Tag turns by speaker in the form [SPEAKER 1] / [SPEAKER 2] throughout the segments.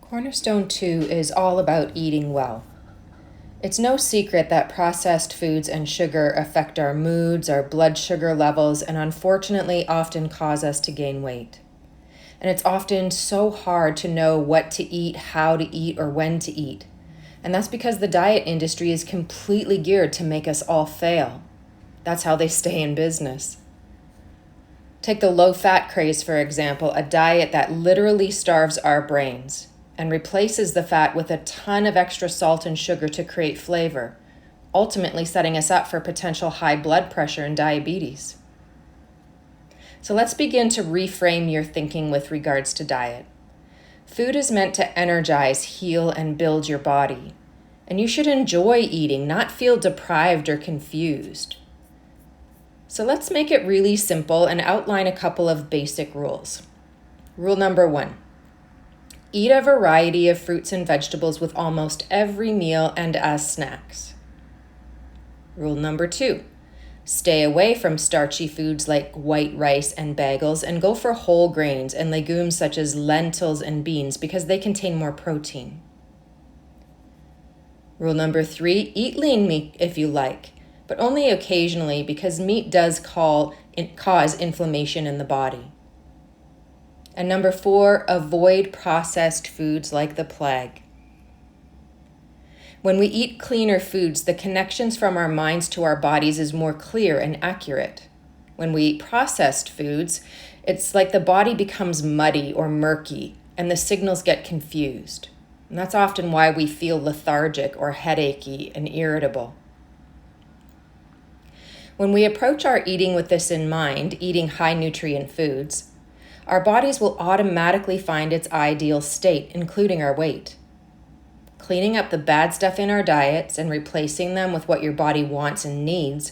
[SPEAKER 1] Cornerstone 2 is all about eating well. It's no secret that processed foods and sugar affect our moods, our blood sugar levels, and unfortunately often cause us to gain weight. And it's often so hard to know what to eat, how to eat, or when to eat. And that's because the diet industry is completely geared to make us all fail. That's how they stay in business. Take the low-fat craze, for example, a diet that literally starves our brains and replaces the fat with a ton of extra salt and sugar to create flavor, ultimately setting us up for potential high blood pressure and diabetes. So let's begin to reframe your thinking with regards to diet. Food is meant to energize, heal, and build your body. And you should enjoy eating, not feel deprived or confused. So let's make it really simple and outline a couple of basic rules. Rule number 1. Eat a variety of fruits and vegetables with almost every meal and as snacks. Rule number 2. Stay away from starchy foods like white rice and bagels and go for whole grains and legumes such as lentils and beans because they contain more protein. Rule number 3. Eat lean meat if you like, but only occasionally because meat does cause inflammation in the body. And number 4, avoid processed foods like the plague. When we eat cleaner foods, the connections from our minds to our bodies is more clear and accurate. When we eat processed foods, it's like the body becomes muddy or murky and the signals get confused. And that's often why we feel lethargic or headachy and irritable. When we approach our eating with this in mind, eating high nutrient foods, our bodies will automatically find its ideal state, including our weight. Cleaning up the bad stuff in our diets and replacing them with what your body wants and needs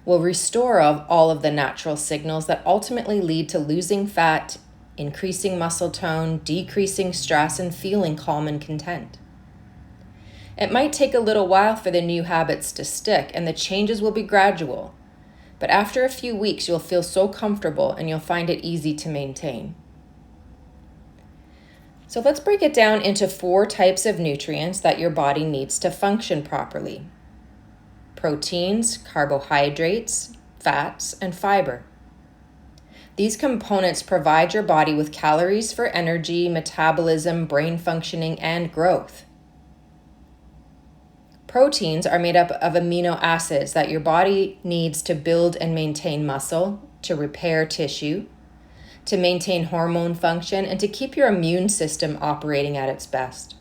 [SPEAKER 1] will restore all of the natural signals that ultimately lead to losing fat, increasing muscle tone, decreasing stress, and feeling calm and content. It might take a little while for the new habits to stick, and the changes will be gradual. But after a few weeks, you'll feel so comfortable and you'll find it easy to maintain. So let's break it down into 4 types of nutrients that your body needs to function properly: proteins, carbohydrates, fats, and fiber. These components provide your body with calories for energy, metabolism, brain functioning, and growth. Proteins are made up of amino acids that your body needs to build and maintain muscle, to repair tissue, to maintain hormone function, and to keep your immune system operating at its best.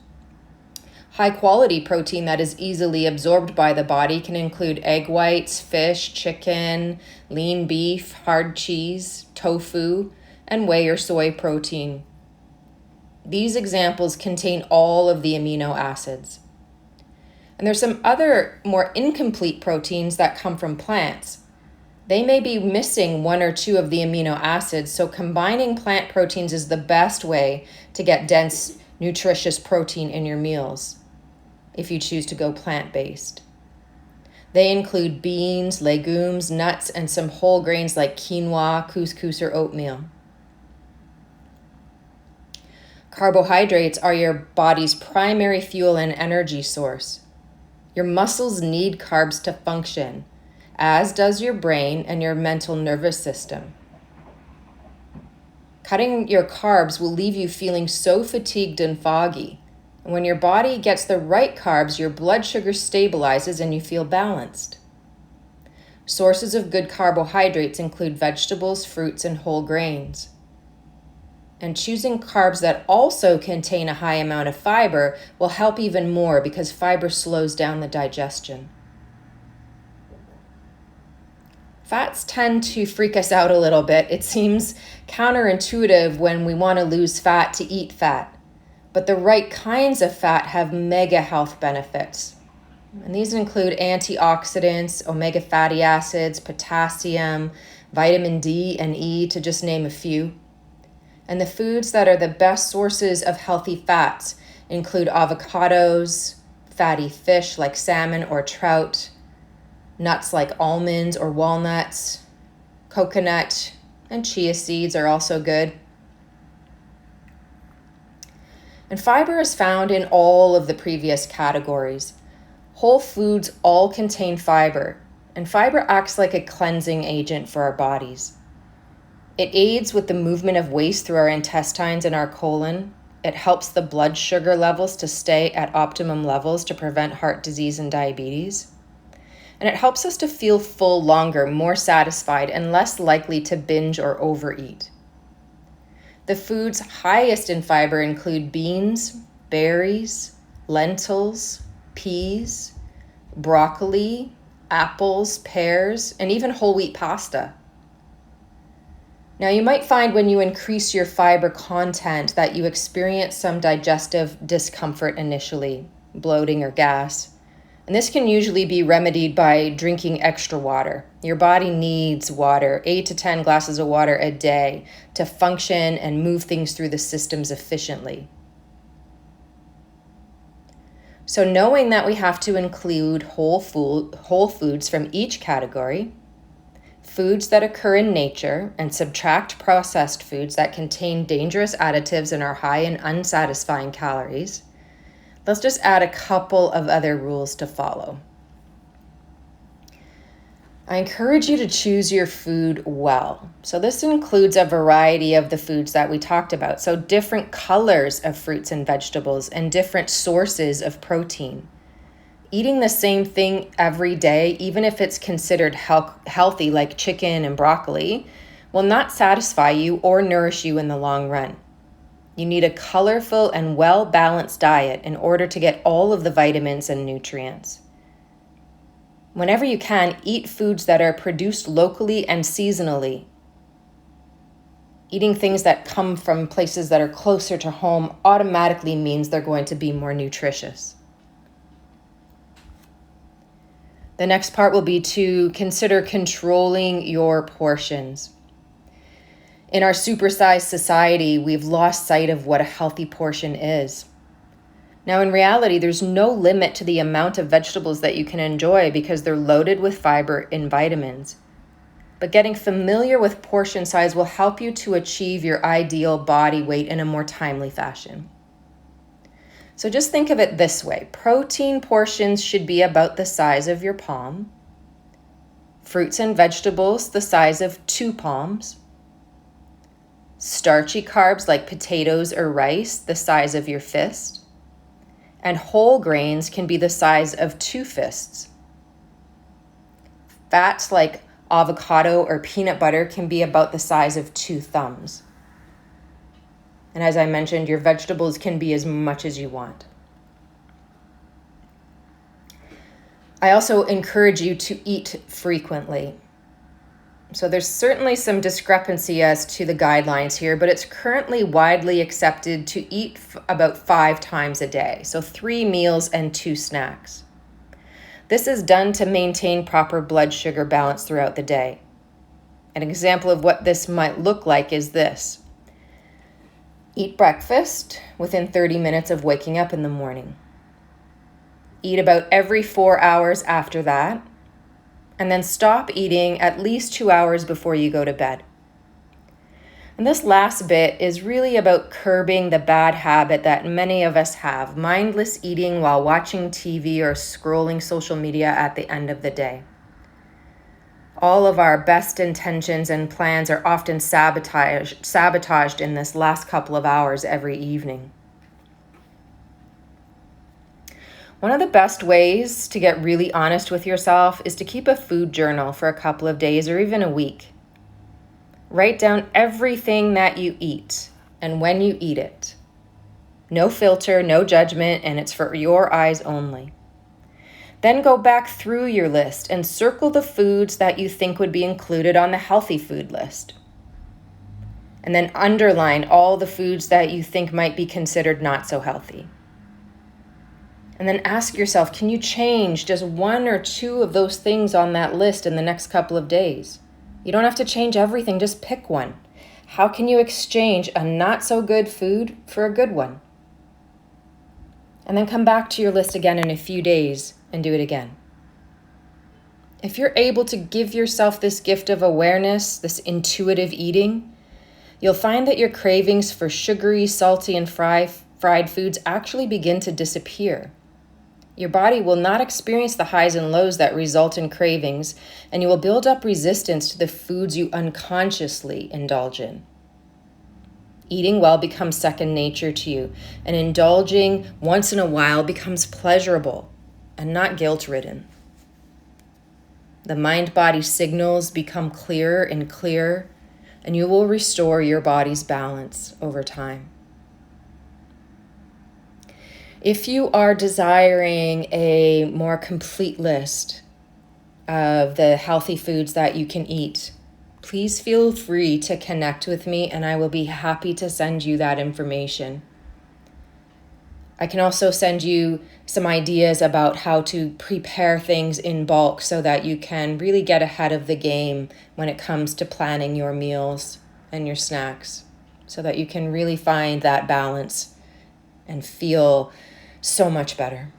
[SPEAKER 1] High-quality protein that is easily absorbed by the body can include egg whites, fish, chicken, lean beef, hard cheese, tofu, and whey or soy protein. These examples contain all of the amino acids. And there's some other more incomplete proteins that come from plants. They may be missing 1 or 2 of the amino acids, so combining plant proteins is the best way to get dense, nutritious protein in your meals, if you choose to go plant-based. They include beans, legumes, nuts, and some whole grains like quinoa, couscous, or oatmeal. Carbohydrates are your body's primary fuel and energy source. Your muscles need carbs to function, as does your brain and your mental nervous system. Cutting your carbs will leave you feeling so fatigued and foggy. And when your body gets the right carbs, your blood sugar stabilizes and you feel balanced. Sources of good carbohydrates include vegetables, fruits, and whole grains. And choosing carbs that also contain a high amount of fiber will help even more because fiber slows down the digestion. Fats tend to freak us out a little bit. It seems counterintuitive when we want to lose fat to eat fat. But the right kinds of fat have mega health benefits. And these include antioxidants, omega fatty acids, potassium, vitamin D and E, to just name a few. And the foods that are the best sources of healthy fats include avocados, fatty fish like salmon or trout, nuts like almonds or walnuts, coconut, and chia seeds are also good. And fiber is found in all of the previous categories. Whole foods all contain fiber, and fiber acts like a cleansing agent for our bodies. It aids with the movement of waste through our intestines and our colon. It helps the blood sugar levels to stay at optimum levels to prevent heart disease and diabetes. And it helps us to feel full longer, more satisfied, and less likely to binge or overeat. The foods highest in fiber include beans, berries, lentils, peas, broccoli, apples, pears, and even whole wheat pasta. Now, you might find when you increase your fiber content that you experience some digestive discomfort initially, bloating or gas. And this can usually be remedied by drinking extra water. Your body needs water, 8 to 10 glasses of water a day, to function and move things through the systems efficiently. So knowing that we have to include whole foods from each category, foods that occur in nature, and subtract processed foods that contain dangerous additives and are high in unsatisfying calories, let's just add a couple of other rules to follow. I encourage you to choose your food well. So this includes a variety of the foods that we talked about. So different colors of fruits and vegetables and different sources of protein. Eating the same thing every day, even if it's considered healthy like chicken and broccoli, will not satisfy you or nourish you in the long run. You need a colorful and well-balanced diet in order to get all of the vitamins and nutrients. Whenever you can, eat foods that are produced locally and seasonally. Eating things that come from places that are closer to home automatically means they're going to be more nutritious. The next part will be to consider controlling your portions. In our supersized society, we've lost sight of what a healthy portion is. Now, in reality, there's no limit to the amount of vegetables that you can enjoy because they're loaded with fiber and vitamins. But getting familiar with portion size will help you to achieve your ideal body weight in a more timely fashion. So just think of it this way. Protein portions should be about the size of your palm. Fruits and vegetables the size of 2 palms. Starchy carbs like potatoes or rice the size of your fist. And whole grains can be the size of 2 fists. Fats like avocado or peanut butter can be about the size of 2 thumbs. And as I mentioned, your vegetables can be as much as you want. I also encourage you to eat frequently. So there's certainly some discrepancy as to the guidelines here, but it's currently widely accepted to eat about 5 times a day. So 3 meals and 2 snacks. This is done to maintain proper blood sugar balance throughout the day. An example of what this might look like is this. Eat breakfast within 30 minutes of waking up in the morning. Eat about every 4 hours after that. And then stop eating at least 2 hours before you go to bed. And this last bit is really about curbing the bad habit that many of us have, mindless eating while watching TV or scrolling social media at the end of the day. All of our best intentions and plans are often sabotaged in this last couple of hours every evening. One of the best ways to get really honest with yourself is to keep a food journal for a couple of days or even a week. Write down everything that you eat and when you eat it. No filter, no judgment, and it's for your eyes only. Then go back through your list and circle the foods that you think would be included on the healthy food list. And then underline all the foods that you think might be considered not so healthy. And then ask yourself, can you change just 1 or 2 of those things on that list in the next couple of days? You don't have to change everything, just pick one. How can you exchange a not so good food for a good one? And then come back to your list again in a few days and do it again. If you're able to give yourself this gift of awareness, this intuitive eating, you'll find that your cravings for sugary, salty, and fried foods actually begin to disappear. Your body will not experience the highs and lows that result in cravings, and you will build up resistance to the foods you unconsciously indulge in. Eating well becomes second nature to you, and indulging once in a while becomes pleasurable and not guilt-ridden. The mind-body signals become clearer and clearer, and you will restore your body's balance over time. If you are desiring a more complete list of the healthy foods that you can eat, please feel free to connect with me and I will be happy to send you that information. I can also send you some ideas about how to prepare things in bulk so that you can really get ahead of the game when it comes to planning your meals and your snacks, so that you can really find that balance and feel so much better.